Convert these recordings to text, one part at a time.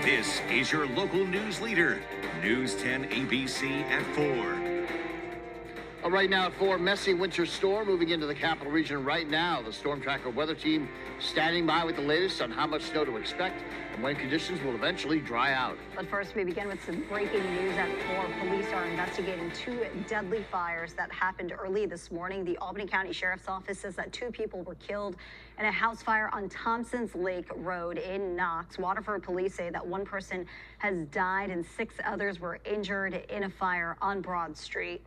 This is your local news leader, News 10 ABC at 4. Right now at 4, messy winter storm moving into the capital region right now. The Storm Tracker weather team standing by with the latest on how much snow to expect and when conditions will eventually dry out. But first, we begin with some breaking news at 4. Police are investigating 2 deadly fires that happened early this morning. The Albany County Sheriff's Office says that 2 people were killed in a house fire on Thompson's Lake Road in Knox. Waterford police say that 1 person has died and 6 others were injured in a fire on Broad Street.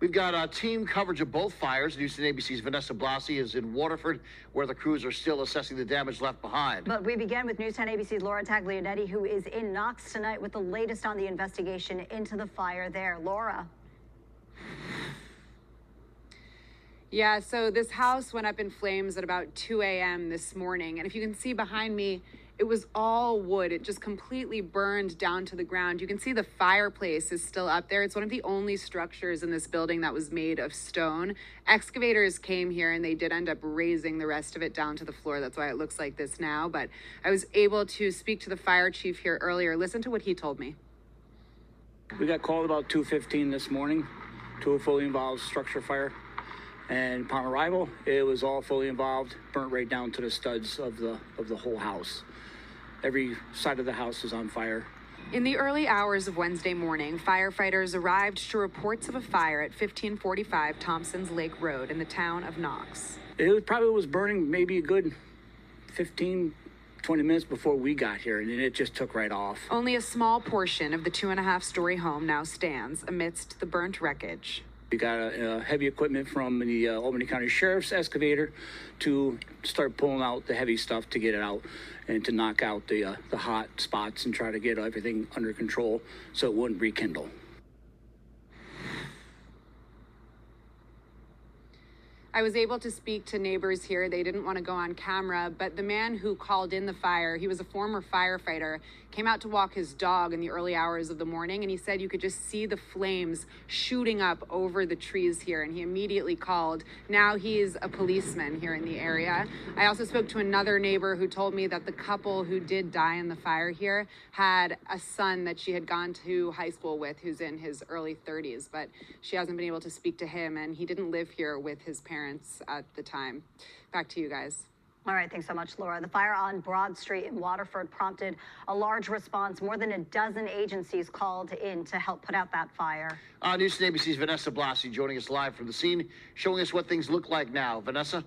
We've got team coverage of both fires. News 10 ABC's Vanessa Blasi is in Waterford, where the crews are still assessing the damage left behind. But we begin with News 10 ABC's Laura Taglianetti, who is in Knox tonight with the latest on the investigation into the fire there. Laura. Yeah, so this house went up in flames at about 2 a.m. this morning. And if you can see behind me, it was all wood. It just completely burned down to the ground. You can see the fireplace is still up there. It's one of the only structures in this building that was made of stone. Excavators came here and they did end up raising the rest of it down to the floor. That's why it looks like this now. But I was able to speak to the fire chief here earlier. Listen to what he told me. We got called about 2:15 this morning to a fully involved structure fire. And upon arrival, it was all fully involved, burnt right down to the studs of the whole house. Every side of the house is on fire. In the early hours of Wednesday morning, firefighters arrived to reports of a fire at 1545 Thompson's Lake Road in the town of Knox. It probably was burning maybe a good 15, 20 minutes before we got here, and then it just took right off. Only a small portion of the 2.5-story home now stands amidst the burnt wreckage. We got heavy equipment from the Albany County Sheriff's excavator to start pulling out the heavy stuff to get it out and to knock out the hot spots and try to get everything under control so it wouldn't rekindle. I was able to speak to neighbors here. They didn't want to go on camera, but the man who called in the fire, he was a former firefighter, came out to walk his dog in the early hours of the morning, and he said you could just see the flames shooting up over the trees here, and he immediately called. Now he's a policeman here in the area. I also spoke to another neighbor who told me that the couple who did die in the fire here had a son that she had gone to high school with who's in his early 30s, but she hasn't been able to speak to him, and he didn't live here with his parents at the time. Back to you guys. All right, thanks so much, Laura. The fire on Broad Street in Waterford prompted a large response. More than a dozen agencies called in to help put out that fire. News 10 ABC's Vanessa Blasi joining us live from the scene, showing us what things look like now. Vanessa?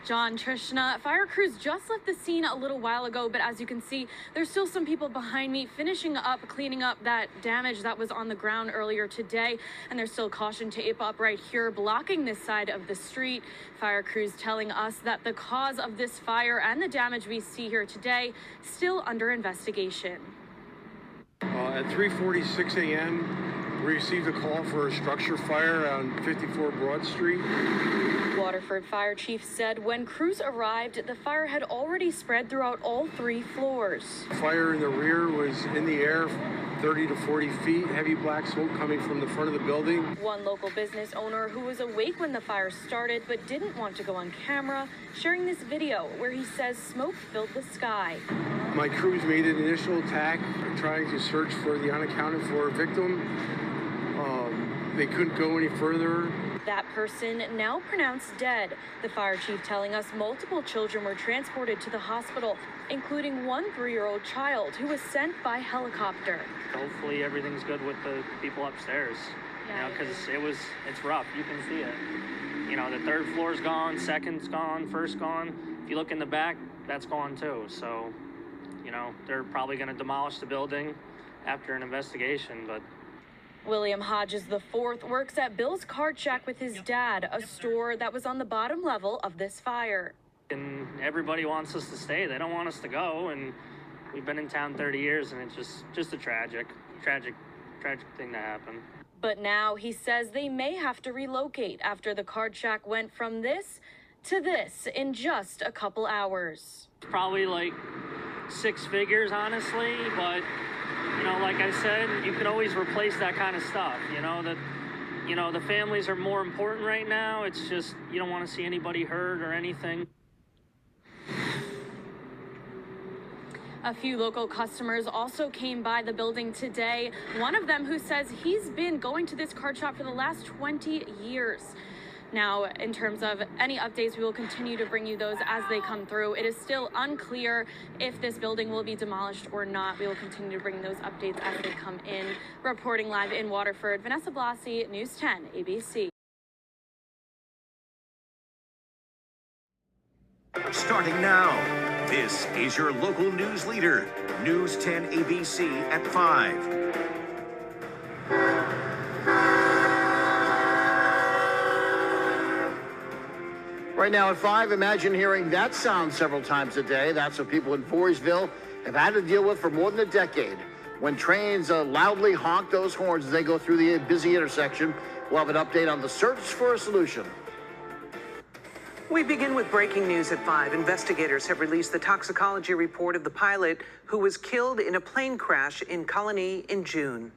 John, Trishna, fire crews just left the scene a little while ago, but as you can see, there's still some people behind me finishing up, cleaning up that damage that was on the ground earlier today, and there's still caution tape up right here blocking this side of the street. Fire crews telling us that the cause of this fire and the damage we see here today still under investigation. At 3:46 a.m., we received a call for a structure fire on 54 Broad Street. Waterford Fire Chief said when crews arrived, the fire had already spread throughout all 3 floors. Fire in the rear was in the air 30 to 40 feet, heavy black smoke coming from the front of the building. One local business owner who was awake when the fire started but didn't want to go on camera, sharing this video where he says smoke filled the sky. My crews made an initial attack trying to search for the unaccounted for victim. They couldn't go any further. That person now pronounced dead. The fire chief telling us multiple children were transported to the hospital, including one 3-year-old child who was sent by helicopter. Hopefully everything's good with the people upstairs, because it's rough. You can see it. The 3rd floor's gone, 2nd's gone, 1st gone. If you look in the back, that's gone too. So, they're probably going to demolish the building after an investigation, but William Hodges IV works at Bill's Card Shack with his dad, a store that was on the bottom level of this fire. And everybody wants us to stay. They don't want us to go, and we've been in town 30 years, and it's just a tragic thing to happen. But now he says they may have to relocate after the Card Shack went from this to this in just a couple hours. Probably like 6 figures, honestly, but like I said, you can always replace that kind of stuff. The families are more important right now. It's just, you don't want to see anybody hurt or anything. A few local customers also came by the building today. One of them who says he's been going to this card shop for the last 20 years. Now, in terms of any updates, we will continue to bring you those as they come through. It is still unclear if this building will be demolished or not. We will continue to bring those updates as they come in. Reporting live in Waterford, Vanessa Blasi, News 10 ABC. Starting now, this is your local news leader, News 10 ABC at 5. Right now at 5, imagine hearing that sound several times a day. That's what people in Voorheesville have had to deal with for more than a decade. When trains loudly honk those horns as they go through the busy intersection, we'll have an update on the search for a solution. We begin with breaking news at 5. Investigators have released the toxicology report of the pilot who was killed in a plane crash in Colony in June.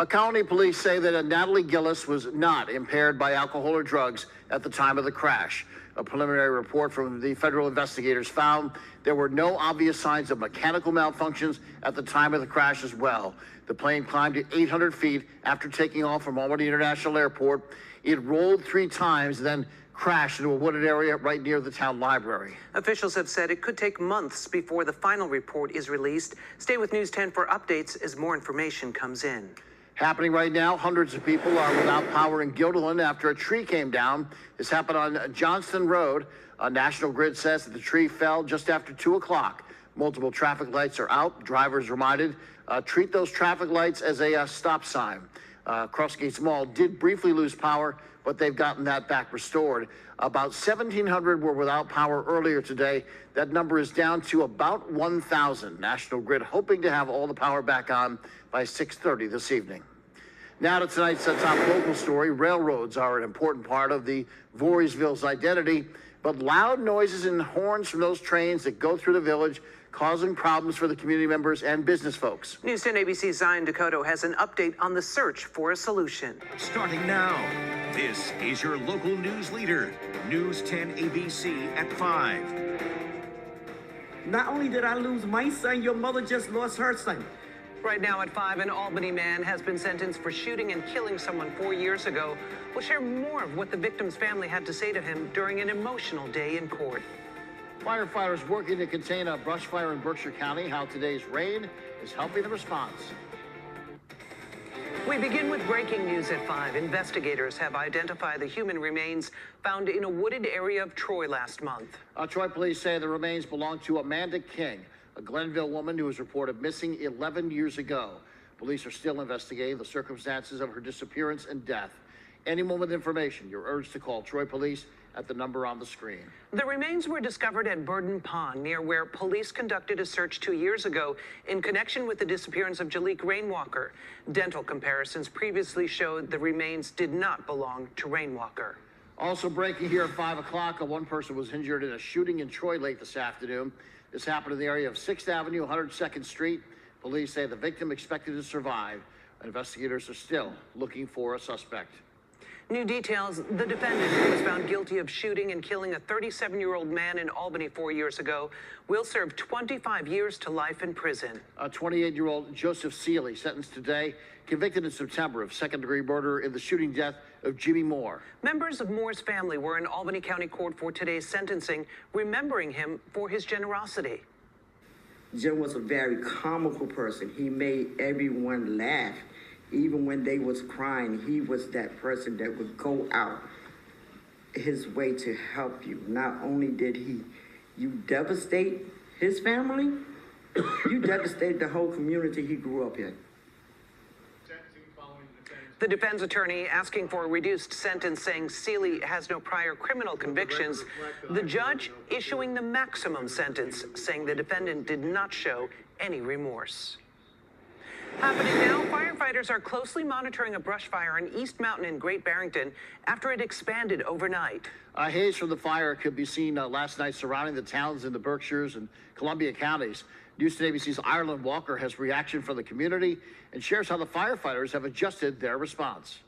Colony police say that Natalie Gillis was not impaired by alcohol or drugs at the time of the crash. A preliminary report from the federal investigators found there were no obvious signs of mechanical malfunctions at the time of the crash as well. The plane climbed to 800 feet after taking off from Albany International Airport. It rolled 3 times, then crashed into a wooded area right near the town library. Officials have said it could take months before the final report is released. Stay with News 10 for updates as more information comes in. Happening right now, hundreds of people are without power in Guilderland after a tree came down. This happened on Johnston Road. National Grid says that the tree fell just after 2 o'clock. Multiple traffic lights are out. Drivers reminded, treat those traffic lights as a stop sign. Crossgates Mall did briefly lose power, but they've gotten that back restored. About 1,700 were without power earlier today. That number is down to about 1,000. National Grid hoping to have all the power back on by 6:30 this evening. Now to tonight's top local story. Railroads are an important part of the Voorheesville's identity, but loud noises and horns from those trains that go through the village causing problems for the community members and business folks. News 10 ABC's Zion Dakota has an update on the search for a solution. Starting now, this is your local news leader, News 10 ABC at 5. Not only did I lose my son, your mother just lost her son. Right now at 5, an Albany man has been sentenced for shooting and killing someone 4 years ago. We'll share more of what the victim's family had to say to him during an emotional day in court. Firefighters working to contain a brush fire in Berkshire County. How today's rain is helping the response. We begin with breaking news at 5. Investigators have identified the human remains found in a wooded area of Troy last month. Troy police say the remains belong to Amanda King, a Glenville woman who was reported missing 11 years ago. Police are still investigating the circumstances of her disappearance and death. Anyone with information, you're urged to call Troy Police at the number on the screen. The remains were discovered at Burden Pond, near where police conducted a search 2 years ago in connection with the disappearance of Jaliek Rainwalker. Dental comparisons previously showed the remains did not belong to Rainwalker. Also breaking here at 5 o'clock, one person was injured in a shooting in Troy late this afternoon. This happened in the area of 6th Avenue, 102nd Street. Police say the victim expected to survive. Investigators are still looking for a suspect. New details, the defendant, who was found guilty of shooting and killing a 37-year-old man in Albany 4 years ago, will serve 25 years to life in prison. A 28-year-old Joseph Seeley, sentenced today, convicted in September of second-degree murder in the shooting death of Jimmy Moore. Members of Moore's family were in Albany County Court for today's sentencing, remembering him for his generosity. Jim was a very comical person. He made everyone laugh. Even when they was crying, he was that person that would go out his way to help you. Not only did you devastate his family, you devastated the whole community he grew up in. The defense attorney asking for a reduced sentence, saying Seeley has no prior criminal convictions. The judge issuing the maximum sentence, saying the defendant did not show any remorse. Happening now, firefighters are closely monitoring a brush fire in East Mountain in Great Barrington after it expanded overnight. Haze from the fire could be seen last night surrounding the towns in the Berkshires and Columbia counties. News 10 ABC's Ireland Walker has reaction from the community and shares how the firefighters have adjusted their response.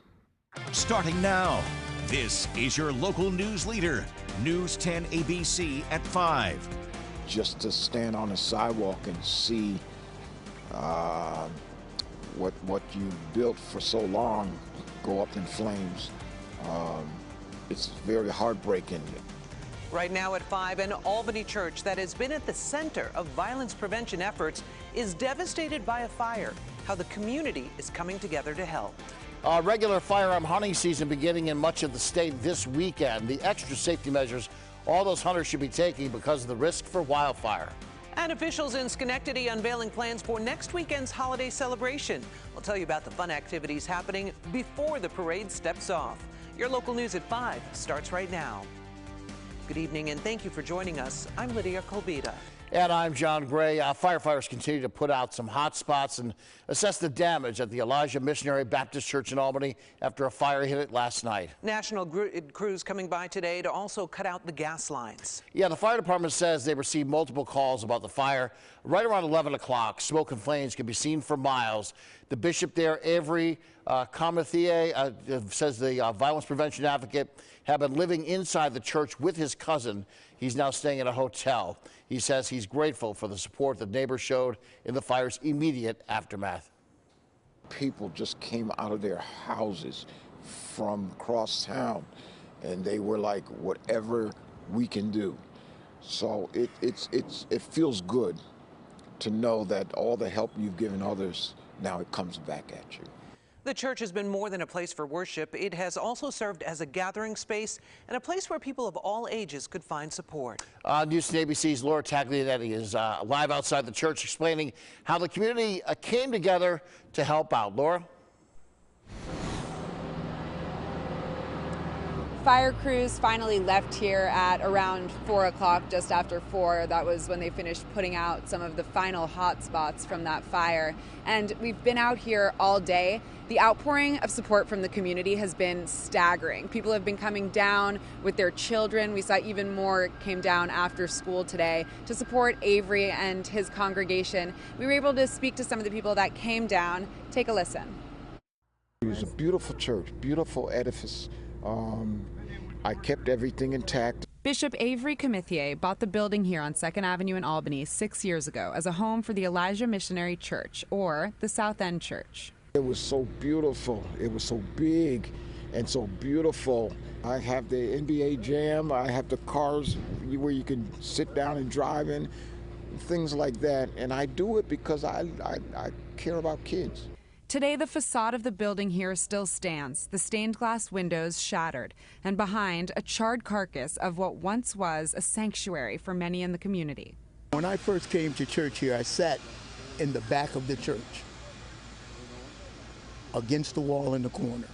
Starting now, this is your local news leader, News 10 ABC at 5. just to stand on the sidewalk and see what you built for so long go up in flames. It's very heartbreaking. Right now at 5, an Albany church that has been at the center of violence prevention efforts is devastated by a fire. How the community is coming together to help. Regular firearm hunting season beginning in much of the state this weekend. The extra safety measures all those hunters should be taking because of the risk for wildfire. And officials in Schenectady unveiling plans for next weekend's holiday celebration. We'll tell you about the fun activities happening before the parade steps off. Your local news at 5 starts right now. Good evening and thank you for joining us. I'm Lydia Colbita. And I'm John Gray. Firefighters continue to put out some hot spots and assess the damage at the Elijah Missionary Baptist Church in Albany after a fire hit it last night. National crews coming by today to also cut out the gas lines. Yeah, the fire department says they received multiple calls about the fire. Right around 11 o'clock, smoke and flames can be seen for miles. The bishop there, Avery Comethier, says the violence prevention advocate had been living inside the church with his cousin. He's now staying at a hotel. He says he's grateful for the support that neighbors showed in the fire's immediate aftermath. People just came out of their houses from across town, and they were like, whatever we can do. So it feels good to know that all the help you've given others, now it comes back at you. The church has been more than a place for worship. It has also served as a gathering space and a place where people of all ages could find support. News 10 ABC's Laura Taglianetti is live outside the church explaining how the community came together to help out. Laura? Fire crews finally left here at around 4 o'clock, just after 4. That was when they finished putting out some of the final hot spots from that fire. And we've been out here all day. The outpouring of support from the community has been staggering. People have been coming down with their children. We saw even more came down after school today to support Avery and his congregation. We were able to speak to some of the people that came down. Take a listen. It was a beautiful church, beautiful edifice. I kept everything intact. Bishop Avery Comethier bought the building here on 2nd Avenue in Albany 6 years ago as a home for the Elijah Missionary Church, or the South End Church. It was so beautiful. It was so big and so beautiful. I have the NBA Jam. I have the cars where you can sit down and drive in, things like that. And I do it because I care about kids. Today, the facade of the building here still stands, the stained glass windows shattered, and behind, a charred carcass of what once was a sanctuary for many in the community. When I first came to church here, I sat in the back of the church, against the wall in the corner.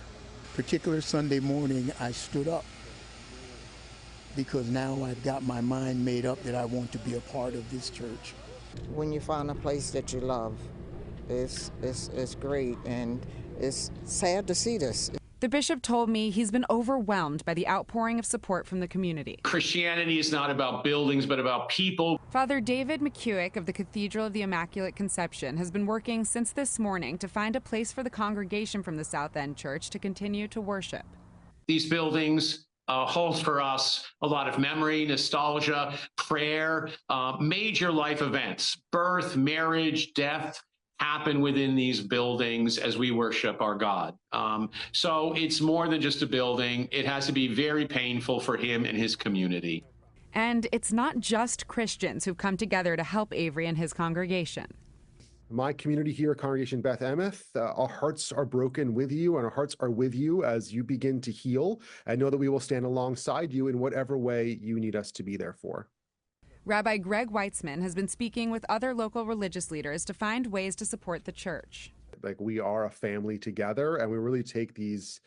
Particular Sunday morning, I stood up because now I've got my mind made up that I want to be a part of this church. When you find a place that you love, it's great, and it's sad to see this. The bishop told me he's been overwhelmed by the outpouring of support from the community. Christianity is not about buildings, but about people. Father David McCuick of the Cathedral of the Immaculate Conception has been working since this morning to find a place for the congregation from the South End Church to continue to worship. These buildings hold for us a lot of memory, nostalgia, prayer, major life events, birth, marriage, death, happen within these buildings as we worship our God. So it's more than just a building. It has to be very painful for him and his community. And it's not just Christians who've come together to help Avery and his congregation. My community here, Congregation Beth Emeth, our hearts are broken with you, and our hearts are with you as you begin to heal. I know that we will stand alongside you in whatever way you need us to be there for. Rabbi Greg Weitzman has been speaking with other local religious leaders to find ways to support the church. Like, we are a family together, and we really take these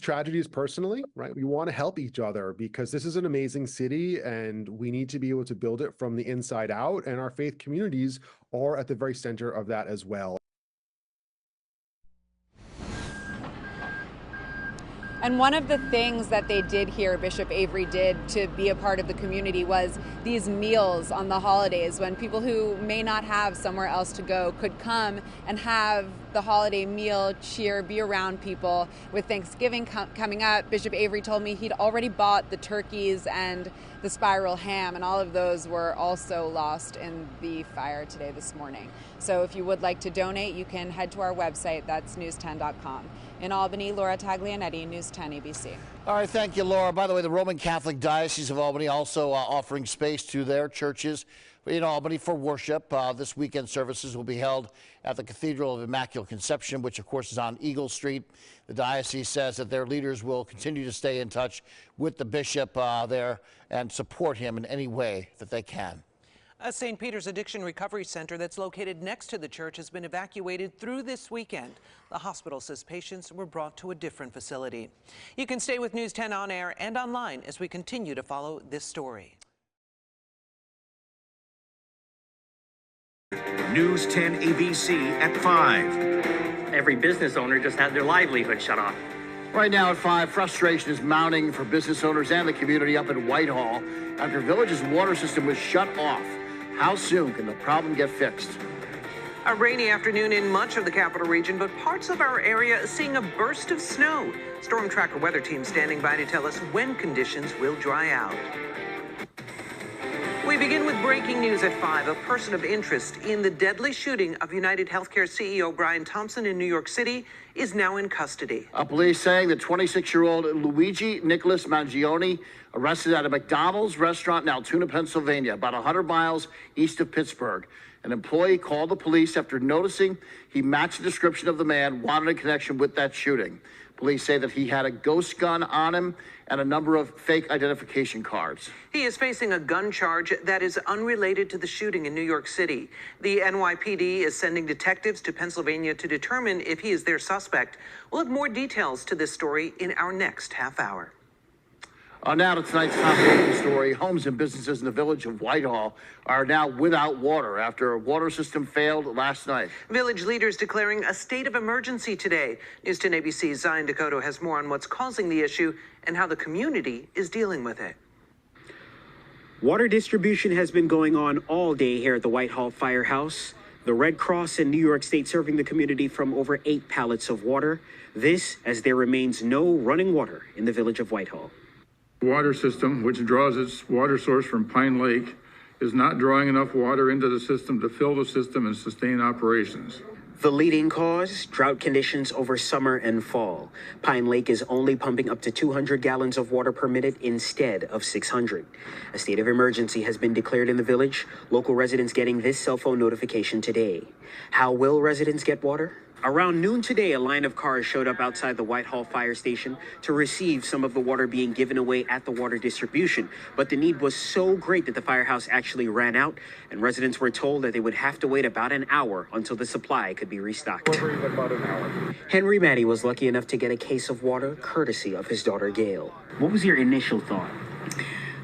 tragedies personally, right? We want to help each other because this is an amazing city, and we need to be able to build it from the inside out, and our faith communities are at the very center of that as well. And one of the things that they did here, Bishop Avery did to be a part of the community, was these meals on the holidays when people who may not have somewhere else to go could come and have the holiday meal, cheer, be around people. With Thanksgiving coming up, Bishop Avery told me he'd already bought the turkeys and the spiral ham, and all of those were also lost in the fire this morning. So if you would like to donate, you can head to our website. That's news10.com. In Albany, Laura Taglianetti, News 10 ABC. All right, thank you, Laura. By the way, the Roman Catholic Diocese of Albany also offering space to their churches in Albany for worship. This weekend services will be held at the Cathedral of Immaculate Conception, which of course is on Eagle Street. The diocese says that their leaders will continue to stay in touch with the bishop there and support him in any way that they can. A St. Peter's Addiction Recovery Center that's located next to the church has been evacuated through this weekend. The hospital says patients were brought to a different facility. You can stay with News 10 on air and online as we continue to follow this story. News 10 ABC at 5. Every business owner just had their livelihood shut off. Right now at 5, frustration is mounting for business owners and the community up in Whitehall after Village's water system was shut off. How soon can the problem get fixed? A rainy afternoon in much of the capital region, but parts of our area seeing a burst of snow. Storm Tracker weather team standing by to tell us when conditions will dry out. We begin with breaking news at 5. A person of interest in the deadly shooting of United Healthcare CEO Brian Thompson in New York City is now in custody. Police saying the 26-year-old Luigi Nicholas Mangione arrested at a McDonald's restaurant in Altoona, Pennsylvania, about 100 miles east of Pittsburgh. An employee called the police after noticing he matched the description of the man wanted in connection with that shooting. Police say that he had a ghost gun on him and a number of fake identification cards. He is facing a gun charge that is unrelated to the shooting in New York City. The NYPD is sending detectives to Pennsylvania to determine if he is their suspect. We'll have more details to this story in our next half hour. Now to tonight's top local story. Homes and businesses in the village of Whitehall are now without water after a water system failed last night. Village leaders declaring a state of emergency today. News 10 ABC's Zion Dakota has more on what's causing the issue and how the community is dealing with it. Water distribution has been going on all day here at the Whitehall Firehouse. The Red Cross and New York State serving the community from over 8 pallets of water. This as there remains no running water in the village of Whitehall. Water system, which draws its water source from Pine Lake, is not drawing enough water into the system to fill the system and sustain operations. The leading cause, drought conditions over summer and fall. Pine Lake is only pumping up to 200 gallons of water per minute instead of 600. A state of emergency has been declared in the village. Local residents getting this cell phone notification today. How will residents get water? Around noon today, a line of cars showed up outside the Whitehall Fire Station to receive some of the water being given away at the water distribution. But the need was so great that the firehouse actually ran out, and residents were told that they would have to wait about an hour until the supply could be restocked. About an hour. Henry Matty was lucky enough to get a case of water courtesy of his daughter, Gail. What was your initial thought?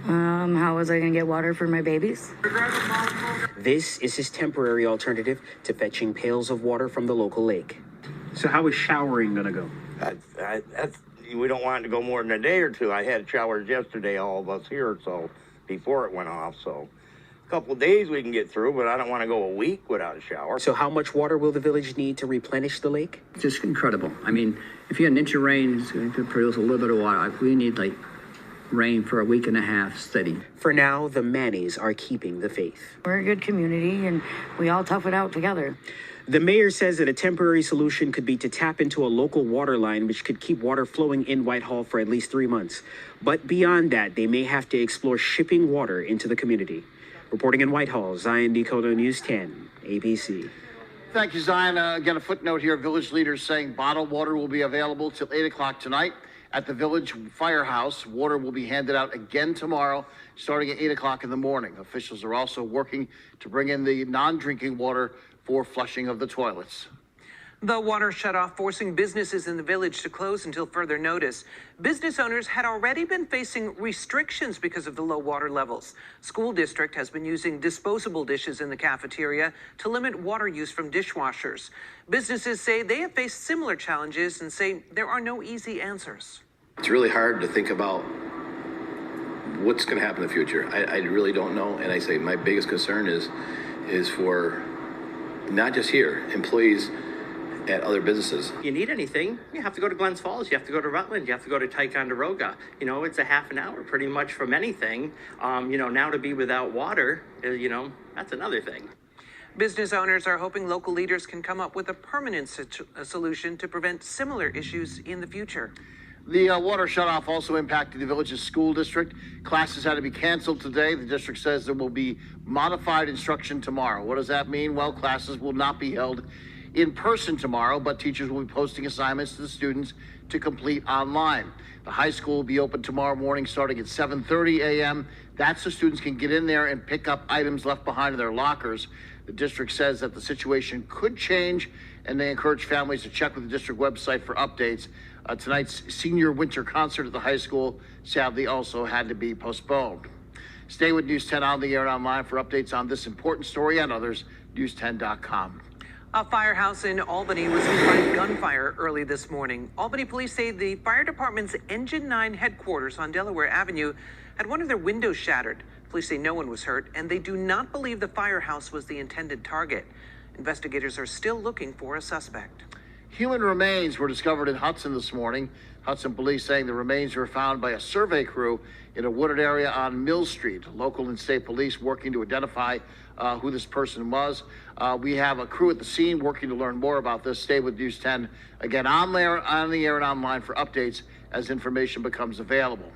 How was I going to get water for my babies? This is his temporary alternative to fetching pails of water from the local lake. So how is showering going to go? We don't want it to go more than a day or two. I had showers yesterday, all of us here, so before it went off. So a couple of days we can get through, but I don't want to go a week without a shower. So how much water will the village need to replenish the lake? Just incredible. I mean, if you had an inch of rain, it's going to produce a little bit of water. We need rain for a week and a half steady. For now, the Mannies are keeping the faith. We're a good community and we all tough it out together. The mayor says that a temporary solution could be to tap into a local water line which could keep water flowing in Whitehall for at least 3 months. But beyond that, they may have to explore shipping water into the community. Reporting in Whitehall, Zion Dakota, News 10, ABC. Thank you, Zion. Again, a footnote here. Village leaders saying bottled water will be available till 8 o'clock tonight. At the village firehouse, water will be handed out again tomorrow, starting at 8 o'clock in the morning. Officials are also working to bring in the non-drinking water for flushing of the toilets. The water shutoff forcing businesses in the village to close until further notice. Business owners had already been facing restrictions because of the low water levels. School district has been using disposable dishes in the cafeteria to limit water use from dishwashers. Businesses say they have faced similar challenges and say there are no easy answers. It's really hard to think about what's going to happen in the future. I really don't know. And I say my biggest concern is for not just here, employees at other businesses. If you need anything, you have to go to Glens Falls, you have to go to Rutland, you have to go to Ticonderoga. You know, it's a half an hour pretty much from anything. Now to be without water, that's another thing. Business owners are hoping local leaders can come up with a permanent solution to prevent similar issues in the future. The water shutoff also impacted the village's school district. Classes had to be canceled today. The district says there will be modified instruction tomorrow. What does that mean? Well, classes will not be held in person tomorrow, but teachers will be posting assignments to the students to complete online. The high school will be open tomorrow morning starting at 7:30 a.m. That's so students can get in there and pick up items left behind in their lockers. The district says that the situation could change, and they encourage families to check with the district website for updates. Tonight's senior winter concert at the high school sadly also had to be postponed. Stay with News 10 on the air and online for updates on this important story and others. News10.com. A firehouse in Albany was hit by gunfire early this morning. Albany police say the fire department's Engine 9 headquarters on Delaware Avenue had one of their windows shattered. Police say no one was hurt, and they do not believe the firehouse was the intended target. Investigators are still looking for a suspect. Human remains were discovered in Hudson this morning. Hudson police saying the remains were found by a survey crew in a wooded area on Mill Street. Local and state police working to identify who this person was. We have a crew at the scene working to learn more about this. Stay with News 10 again on the air and online for updates as information becomes available.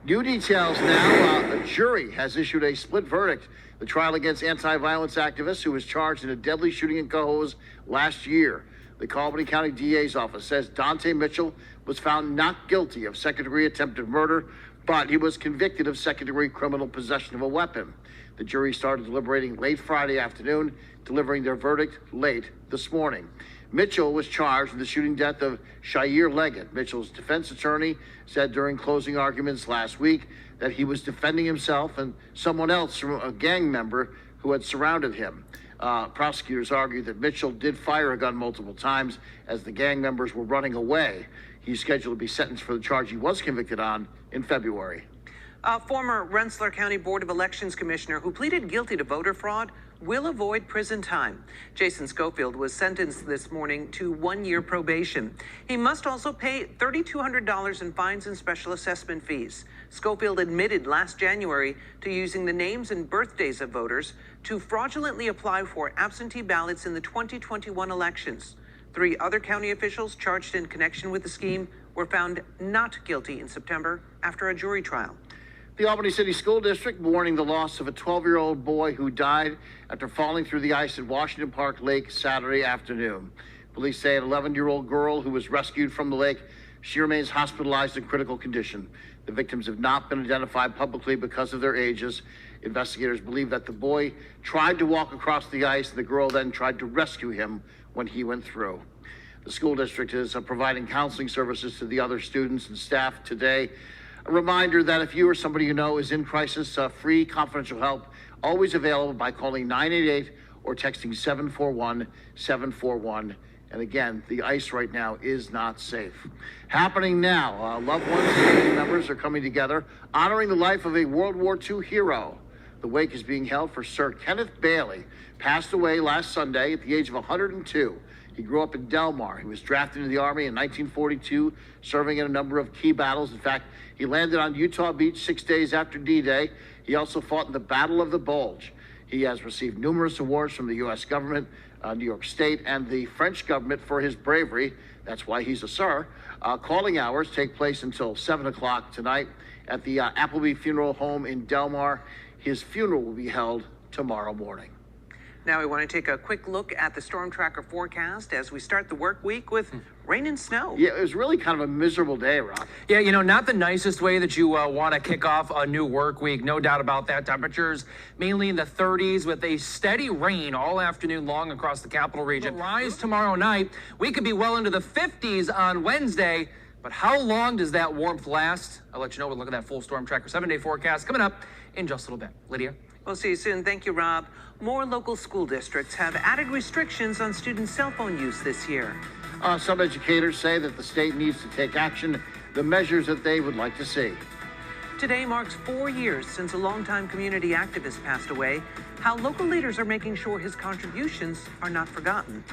New details now. A jury has issued a split verdict. The trial against anti-violence activist who was charged in a deadly shooting in Cohoes last year. The Albany County DA's office says Dante Mitchell was found not guilty of second-degree attempted murder, but he was convicted of second-degree criminal possession of a weapon. The jury started deliberating late Friday afternoon, delivering their verdict late this morning. Mitchell was charged with the shooting death of Shair Leggett. Mitchell's defense attorney said during closing arguments last week that he was defending himself and someone else from a gang member who had surrounded him. Prosecutors argued that Mitchell did fire a gun multiple times as the gang members were running away. He's scheduled to be sentenced for the charge he was convicted on in February. A former Rensselaer County Board of Elections commissioner who pleaded guilty to voter fraud will avoid prison time. Jason Schofield was sentenced this morning to 1-year probation. He must also pay $3,200 in fines and special assessment fees. Schofield admitted last January to using the names and birthdays of voters to fraudulently apply for absentee ballots in the 2021 elections. 3 other county officials charged in connection with the scheme were found not guilty in September after a jury trial. The Albany City School District mourning the loss of a 12-year-old boy who died after falling through the ice at Washington Park Lake Saturday afternoon. Police say an 11-year-old girl who was rescued from the lake, she remains hospitalized in critical condition. The victims have not been identified publicly because of their ages. Investigators believe that the boy tried to walk across the ice and the girl then tried to rescue him when he went through. The school district is providing counseling services to the other students and staff today. A reminder that if you or somebody you know is in crisis, free confidential help always available by calling 988 or texting 741-741. And again, the ice right now is not safe. Happening now, loved ones and family members are coming together, honoring the life of a World War II hero. The wake is being held for Sir Kenneth Bailey, passed away last Sunday at the age of 102. He grew up in Delmar. He was drafted into the Army in 1942, serving in a number of key battles. In fact, he landed on Utah Beach 6 days after D-Day. He also fought in the Battle of the Bulge. He has received numerous awards from the U.S. government, New York State, and the French government for his bravery. That's why he's a sir. Calling hours take place until 7 o'clock tonight at the Appleby Funeral Home in Delmar. His funeral will be held tomorrow morning. Now we want to take a quick look at the Storm Tracker forecast as we start the work week with rain and snow. Yeah, it was really kind of a miserable day, Rob. Yeah, not the nicest way that you want to kick off a new work week. No doubt about that. Temperatures mainly in the 30s with a steady rain all afternoon long across the capital region. Rise tomorrow night. We could be well into the 50s on Wednesday. But how long does that warmth last? I'll let you know. We'll look at that full Storm Tracker 7-day forecast coming up in just a little bit. Lydia? We'll see you soon. Thank you, Rob. More local school districts have added restrictions on student cell phone use this year. Some educators say that the state needs to take action the measures that they would like to see. Today marks 4 years since a longtime community activist passed away. How local leaders are making sure his contributions are not forgotten.